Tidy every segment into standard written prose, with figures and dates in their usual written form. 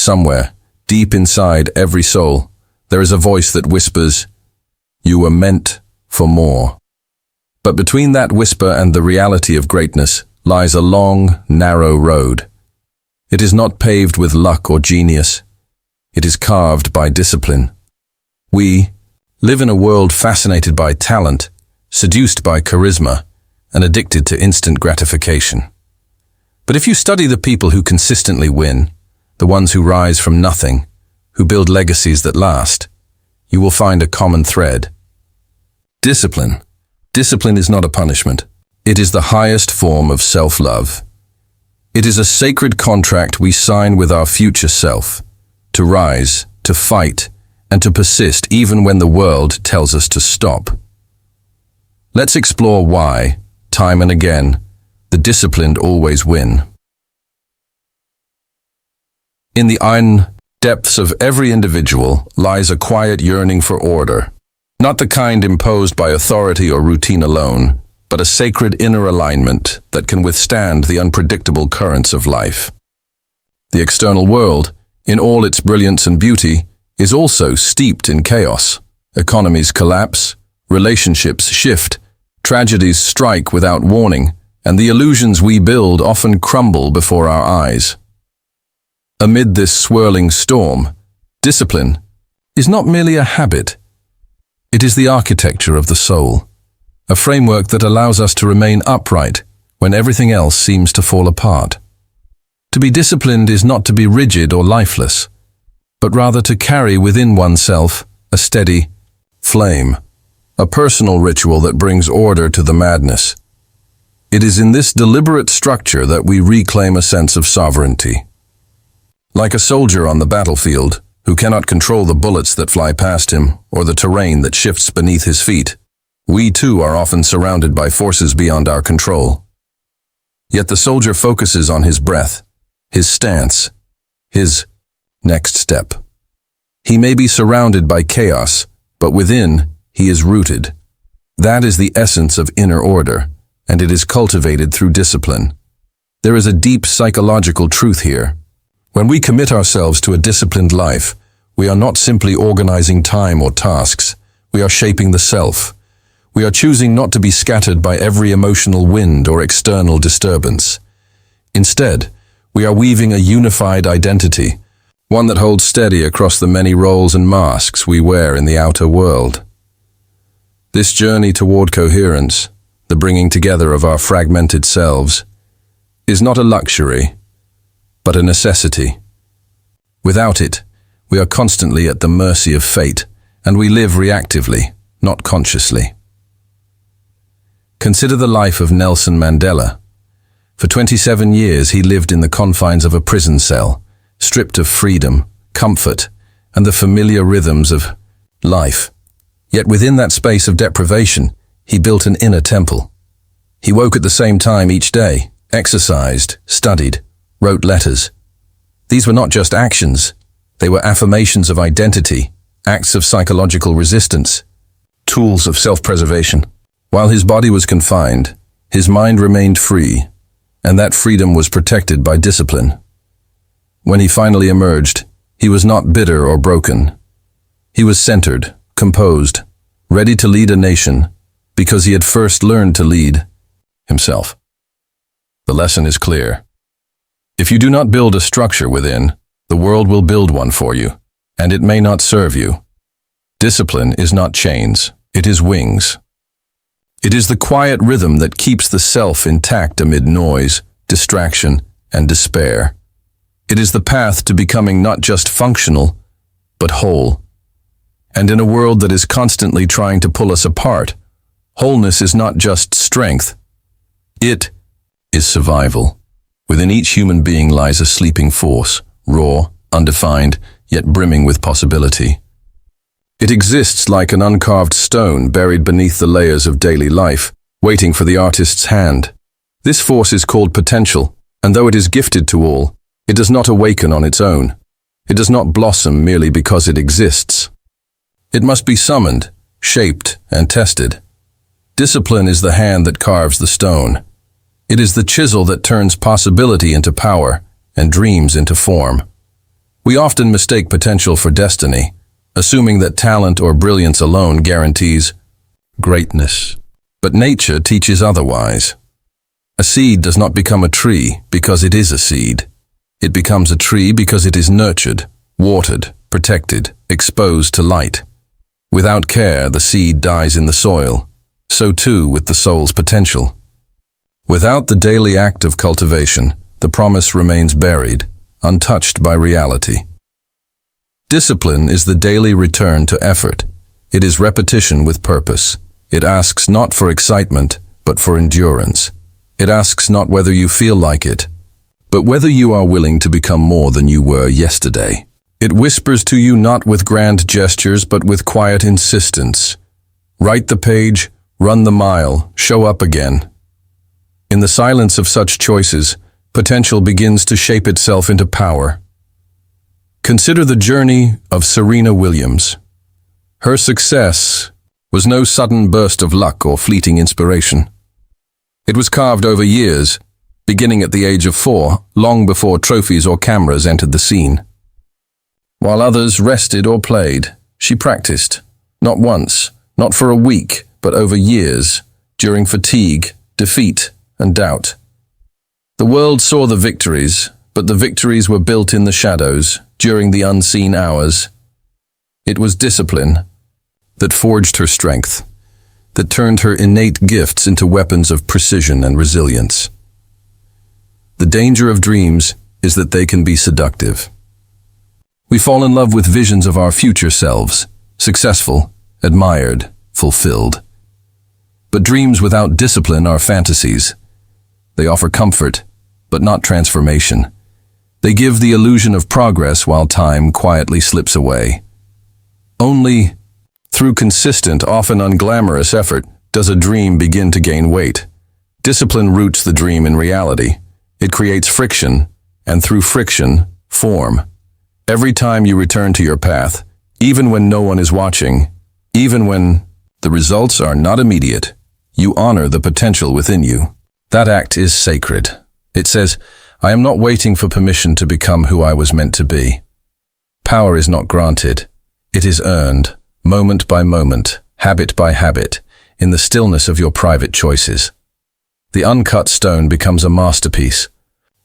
somewhere, deep inside every soul, there is a voice that whispers, "You were meant for more." But between that whisper and the reality of greatness lies a long, narrow road. It is not paved with luck or genius. It is carved by discipline. We live in a world fascinated by talent, seduced by charisma, and addicted to instant gratification. But if you study the people who consistently win, the ones who rise from nothing, who build legacies that last, you will find a common thread. Discipline. Discipline is not a punishment. It is the highest form of self-love. It is a sacred contract we sign with our future self, to rise, to fight, and to persist even when the world tells us to stop. Let's explore why, time and again, the disciplined always win. In the iron depths of every individual lies a quiet yearning for order, not the kind imposed by authority or routine alone, but a sacred inner alignment that can withstand the unpredictable currents of life. The external world, in all its brilliance and beauty, is also steeped in chaos. Economies collapse, relationships shift, tragedies strike without warning, and the illusions we build often crumble before our eyes. Amid this swirling storm, discipline is not merely a habit. It is the architecture of the soul, a framework that allows us to remain upright when everything else seems to fall apart. To be disciplined is not to be rigid or lifeless, but rather to carry within oneself a steady flame, a personal ritual that brings order to the madness. It is in this deliberate structure that we reclaim a sense of sovereignty. Like a soldier on the battlefield, who cannot control the bullets that fly past him or the terrain that shifts beneath his feet, we too are often surrounded by forces beyond our control. Yet the soldier focuses on his breath, his stance, his next step. He may be surrounded by chaos, but within he is rooted. That is the essence of inner order, and it is cultivated through discipline. There is a deep psychological truth here. When we commit ourselves to a disciplined life, we are not simply organizing time or tasks. We are shaping the self. We are choosing not to be scattered by every emotional wind or external disturbance. Instead, we are weaving a unified identity, one that holds steady across the many roles and masks we wear in the outer world. This journey toward coherence, the bringing together of our fragmented selves, is not a luxury, but a necessity. Without it, we are constantly at the mercy of fate, and we live reactively, not consciously. Consider the life of Nelson Mandela. For 27 years he lived in the confines of a prison cell, stripped of freedom, comfort, and the familiar rhythms of life. Yet within that space of deprivation, he built an inner temple. He woke at the same time each day, exercised, studied, wrote letters. These were not just actions, they were affirmations of identity, acts of psychological resistance, tools of self-preservation. While his body was confined, his mind remained free, and that freedom was protected by discipline. When he finally emerged, he was not bitter or broken. He was centered, composed, ready to lead a nation, because he had first learned to lead himself. The lesson is clear. If you do not build a structure within, the world will build one for you, and it may not serve you. Discipline is not chains, it is wings. It is the quiet rhythm that keeps the self intact amid noise, distraction, and despair. It is the path to becoming not just functional, but whole. And in a world that is constantly trying to pull us apart, wholeness is not just strength, it is survival. Within each human being lies a sleeping force, raw, undefined, yet brimming with possibility. It exists like an uncarved stone buried beneath the layers of daily life, waiting for the artist's hand. This force is called potential, and though it is gifted to all, it does not awaken on its own. It does not blossom merely because it exists. It must be summoned, shaped, and tested. Discipline is the hand that carves the stone. It is the chisel that turns possibility into power and dreams into form. We often mistake potential for destiny, assuming that talent or brilliance alone guarantees greatness. But nature teaches otherwise. A seed does not become a tree because it is a seed. It becomes a tree because it is nurtured, watered, protected, exposed to light. Without care, the seed dies in the soil. So too with the soul's potential. Without the daily act of cultivation, the promise remains buried, untouched by reality. Discipline is the daily return to effort. It is repetition with purpose. It asks not for excitement, but for endurance. It asks not whether you feel like it, but whether you are willing to become more than you were yesterday. It whispers to you not with grand gestures, but with quiet insistence. Write the page, run the mile, show up again. In the silence of such choices, potential begins to shape itself into power. Consider the journey of Serena Williams. Her success was no sudden burst of luck or fleeting inspiration. It was carved over years, beginning at the age of 4, long before trophies or cameras entered the scene. While others rested or played, she practiced, not once, not for a week, but over years, during fatigue, defeat, and doubt. The world saw the victories, but the victories were built in the shadows, during the unseen hours. It was discipline that forged her strength, that turned her innate gifts into weapons of precision and resilience. The danger of dreams is that they can be seductive. We fall in love with visions of our future selves, successful, admired, fulfilled. But dreams without discipline are fantasies. They offer comfort, but not transformation. They give the illusion of progress while time quietly slips away. Only through consistent, often unglamorous effort does a dream begin to gain weight. Discipline roots the dream in reality. It creates friction, and through friction, form. Every time you return to your path, even when no one is watching, even when the results are not immediate, you honor the potential within you. That act is sacred. It says, I am not waiting for permission to become who I was meant to be. Power is not granted. It is earned, moment by moment, habit by habit, in the stillness of your private choices. The uncut stone becomes a masterpiece,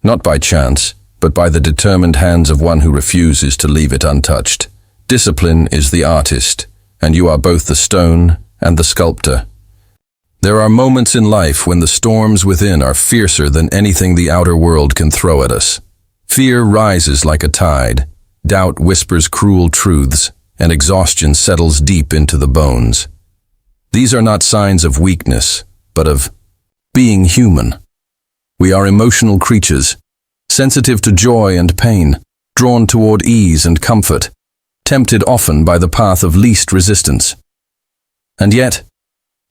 not by chance, but by the determined hands of one who refuses to leave it untouched. Discipline is the artist, and you are both the stone and the sculptor. There are moments in life when the storms within are fiercer than anything the outer world can throw at us. Fear rises like a tide, doubt whispers cruel truths, and exhaustion settles deep into the bones. These are not signs of weakness, but of being human. We are emotional creatures, sensitive to joy and pain, drawn toward ease and comfort, tempted often by the path of least resistance. And yet,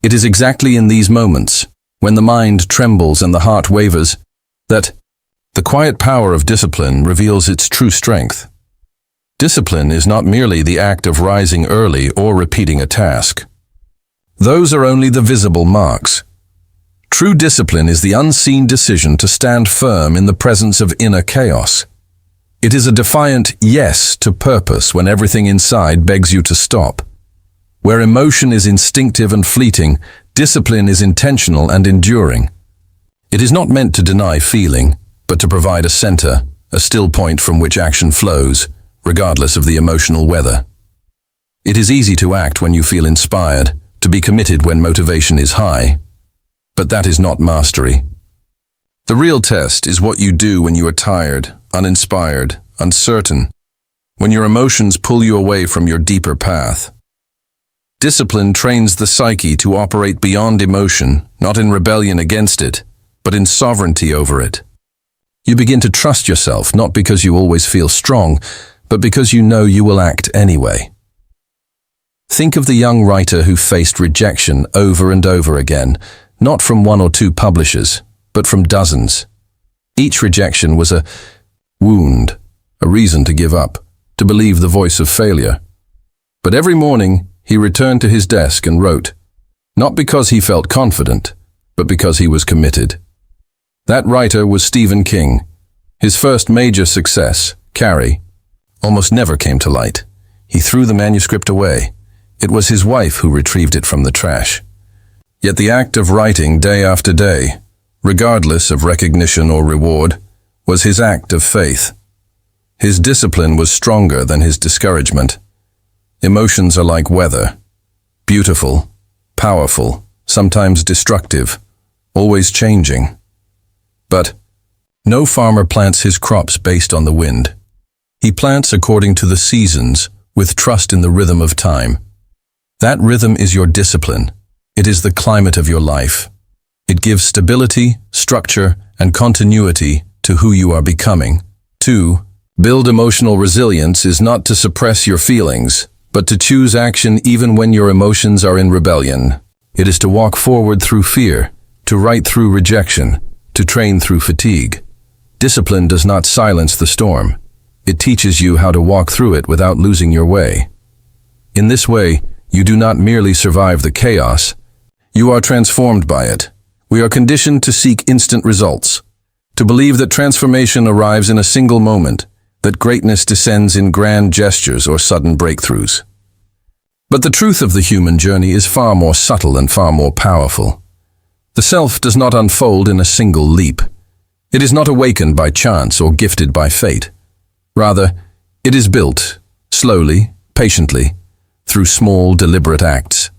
it is exactly in these moments, when the mind trembles and the heart wavers, that the quiet power of discipline reveals its true strength. Discipline is not merely the act of rising early or repeating a task. Those are only the visible marks. True discipline is the unseen decision to stand firm in the presence of inner chaos. It is a defiant yes to purpose when everything inside begs you to stop. Where emotion is instinctive and fleeting, discipline is intentional and enduring. It is not meant to deny feeling, but to provide a center, a still point from which action flows, regardless of the emotional weather. It is easy to act when you feel inspired, to be committed when motivation is high. But that is not mastery. The real test is what you do when you are tired, uninspired, uncertain, when your emotions pull you away from your deeper path. Discipline trains the psyche to operate beyond emotion, not in rebellion against it, but in sovereignty over it. You begin to trust yourself, not because you always feel strong, but because you know you will act anyway. Think of the young writer who faced rejection over and over again, not from 1 or 2 publishers, but from dozens. Each rejection was a wound, a reason to give up, to believe the voice of failure. But every morning, he returned to his desk and wrote, not because he felt confident, but because he was committed. That writer was Stephen King. His first major success, Carrie, almost never came to light. He threw the manuscript away. It was his wife who retrieved it from the trash. Yet the act of writing day after day, regardless of recognition or reward, was his act of faith. His discipline was stronger than his discouragement. Emotions are like weather, beautiful, powerful, sometimes destructive, always changing. But no farmer plants his crops based on the wind. He plants according to the seasons, with trust in the rhythm of time. That rhythm is your discipline. It is the climate of your life. It gives stability, structure, and continuity to who you are becoming. 2. Build emotional resilience is not to suppress your feelings, but to choose action even when your emotions are in rebellion. It is to walk forward through fear, to write through rejection, to train through fatigue. Discipline does not silence the storm. It teaches you how to walk through it without losing your way. In this way, you do not merely survive the chaos, you are transformed by it. We are conditioned to seek instant results, to believe that transformation arrives in a single moment, that greatness descends in grand gestures or sudden breakthroughs. But the truth of the human journey is far more subtle and far more powerful. The self does not unfold in a single leap. It is not awakened by chance or gifted by fate. Rather, it is built, slowly, patiently, through small, deliberate acts.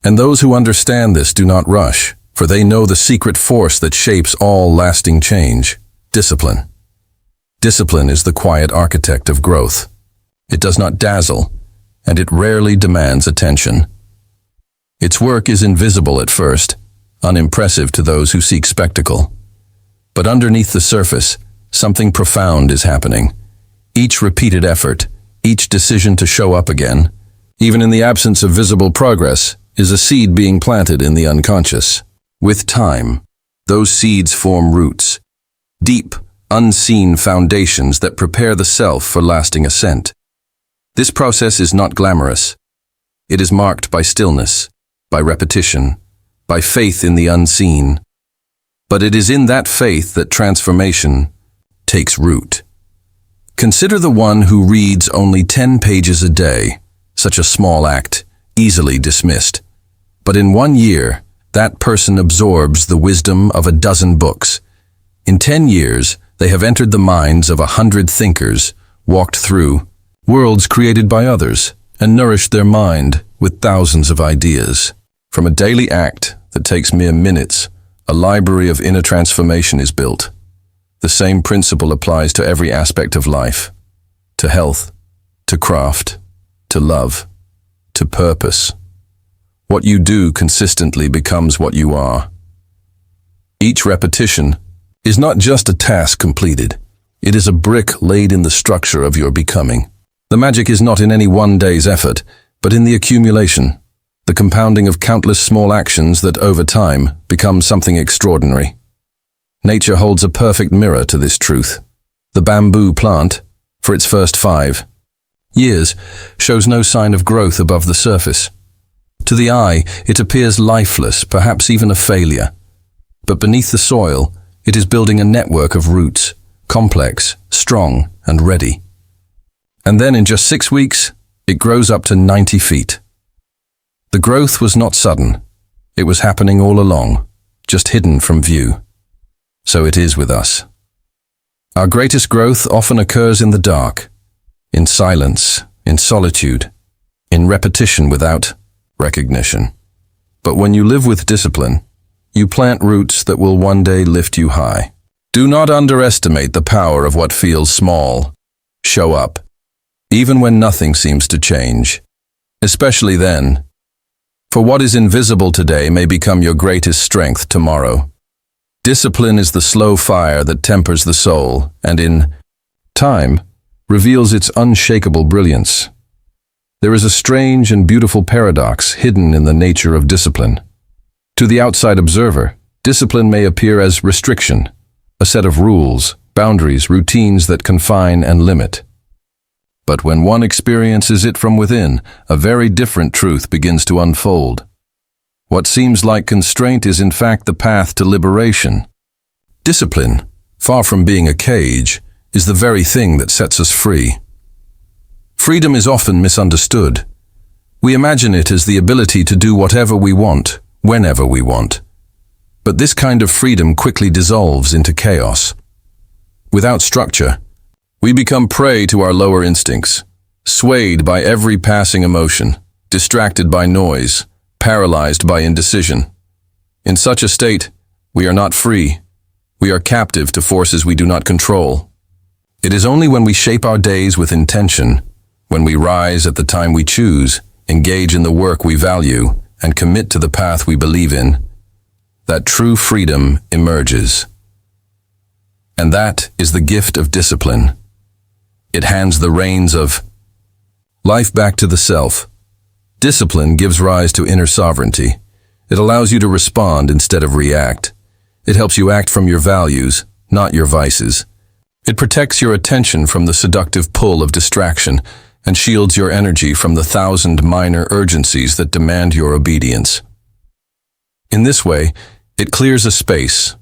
And those who understand this do not rush, for they know the secret force that shapes all lasting change: discipline. Discipline is the quiet architect of growth. It does not dazzle, and it rarely demands attention. Its work is invisible at first, unimpressive to those who seek spectacle. But underneath the surface, something profound is happening. Each repeated effort, each decision to show up again, even in the absence of visible progress, is a seed being planted in the unconscious. With time, those seeds form roots, deep, unseen foundations that prepare the self for lasting ascent. This process is not glamorous. It is marked by stillness, by repetition, by faith in the unseen. But it is in that faith that transformation takes root. Consider the one who reads only 10 pages a day, such a small act, easily dismissed. But in 1 year, that person absorbs the wisdom of a dozen books. In 10 years, they have entered the minds of 100 thinkers, walked through worlds created by others, and nourished their mind with thousands of ideas. From a daily act that takes mere minutes, a library of inner transformation is built. The same principle applies to every aspect of life, to health, to craft, to love, to purpose. What you do consistently becomes what you are. Each repetition is not just a task completed. It is a brick laid in the structure of your becoming. The magic is not in any one day's effort, but in the accumulation, the compounding of countless small actions that over time become something extraordinary. Nature holds a perfect mirror to this truth. The bamboo plant, for its first 5 years, shows no sign of growth above the surface. To the eye, it appears lifeless, perhaps even a failure. But beneath the soil, it is building a network of roots, complex, strong, and ready. And then in just 6 weeks, it grows up to 90 feet. The growth was not sudden. It was happening all along, just hidden from view. So it is with us. Our greatest growth often occurs in the dark, in silence, in solitude, in repetition without recognition. But when you live with discipline, you plant roots that will one day lift you high. Do not underestimate the power of what feels small. Show up, even when nothing seems to change, especially then. For what is invisible today may become your greatest strength tomorrow. Discipline is the slow fire that tempers the soul and in time reveals its unshakable brilliance. There is a strange and beautiful paradox hidden in the nature of discipline. To the outside observer, discipline may appear as restriction, a set of rules, boundaries, routines that confine and limit. But when one experiences it from within, a very different truth begins to unfold. What seems like constraint is in fact the path to liberation. Discipline, far from being a cage, is the very thing that sets us free. Freedom is often misunderstood. We imagine it as the ability to do whatever we want, whenever we want. But this kind of freedom quickly dissolves into chaos. Without structure, we become prey to our lower instincts, swayed by every passing emotion, distracted by noise, paralyzed by indecision. In such a state, we are not free. We are captive to forces we do not control. It is only when we shape our days with intention, when we rise at the time we choose, engage in the work we value, and commit to the path we believe in, that true freedom emerges. And that is the gift of discipline. It hands the reins of life back to the self. Discipline gives rise to inner sovereignty. It allows you to respond instead of react. It helps you act from your values, not your vices. It protects your attention from the seductive pull of distraction and shields your energy from the 1,000 minor urgencies that demand your obedience. In this way, it clears a space,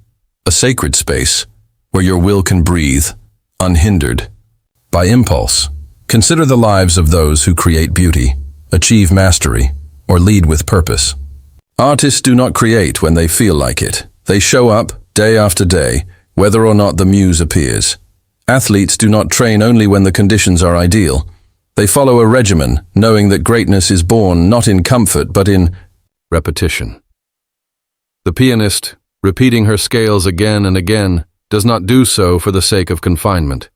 a sacred space, where your will can breathe, unhindered. By impulse, consider the lives of those who create beauty, achieve mastery, or lead with purpose. Artists do not create when they feel like it. They show up, day after day, whether or not the muse appears. Athletes do not train only when the conditions are ideal. They follow a regimen, knowing that greatness is born not in comfort but in repetition. The pianist, repeating her scales again and again, does not do so for the sake of confinement,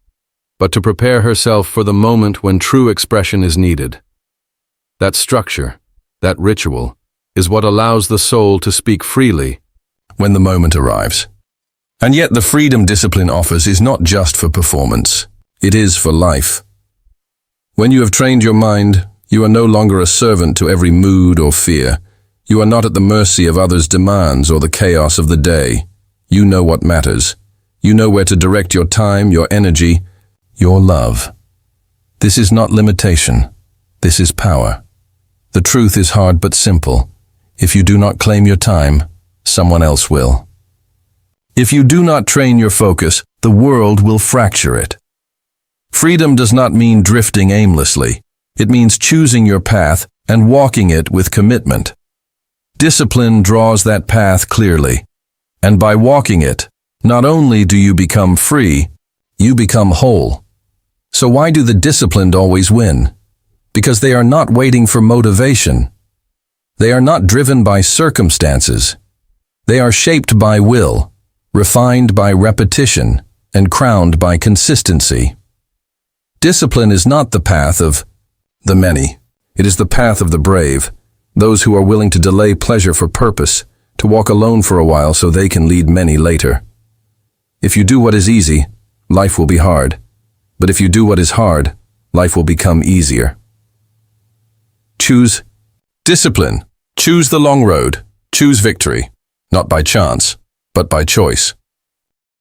but to prepare herself for the moment when true expression is needed. That structure, that ritual, is what allows the soul to speak freely when the moment arrives. And yet the freedom discipline offers is not just for performance, it is for life. When you have trained your mind, you are no longer a servant to every mood or fear. You are not at the mercy of others' demands or the chaos of the day. You know what matters. You know where to direct your time, your energy, your love. This is not limitation. This is power. The truth is hard but simple. If you do not claim your time, someone else will. If you do not train your focus, the world will fracture it. Freedom does not mean drifting aimlessly. It means choosing your path and walking it with commitment. Discipline draws that path clearly, and by walking it, not only do you become free, you become whole. So why do the disciplined always win? Because they are not waiting for motivation. They are not driven by circumstances. They are shaped by will, refined by repetition, and crowned by consistency. Discipline is not the path of the many. It is the path of the brave, those who are willing to delay pleasure for purpose, to walk alone for a while so they can lead many later. If you do what is easy, life will be hard. But if you do what is hard, life will become easier. Choose discipline. Choose the long road. Choose victory, not by chance, but by choice.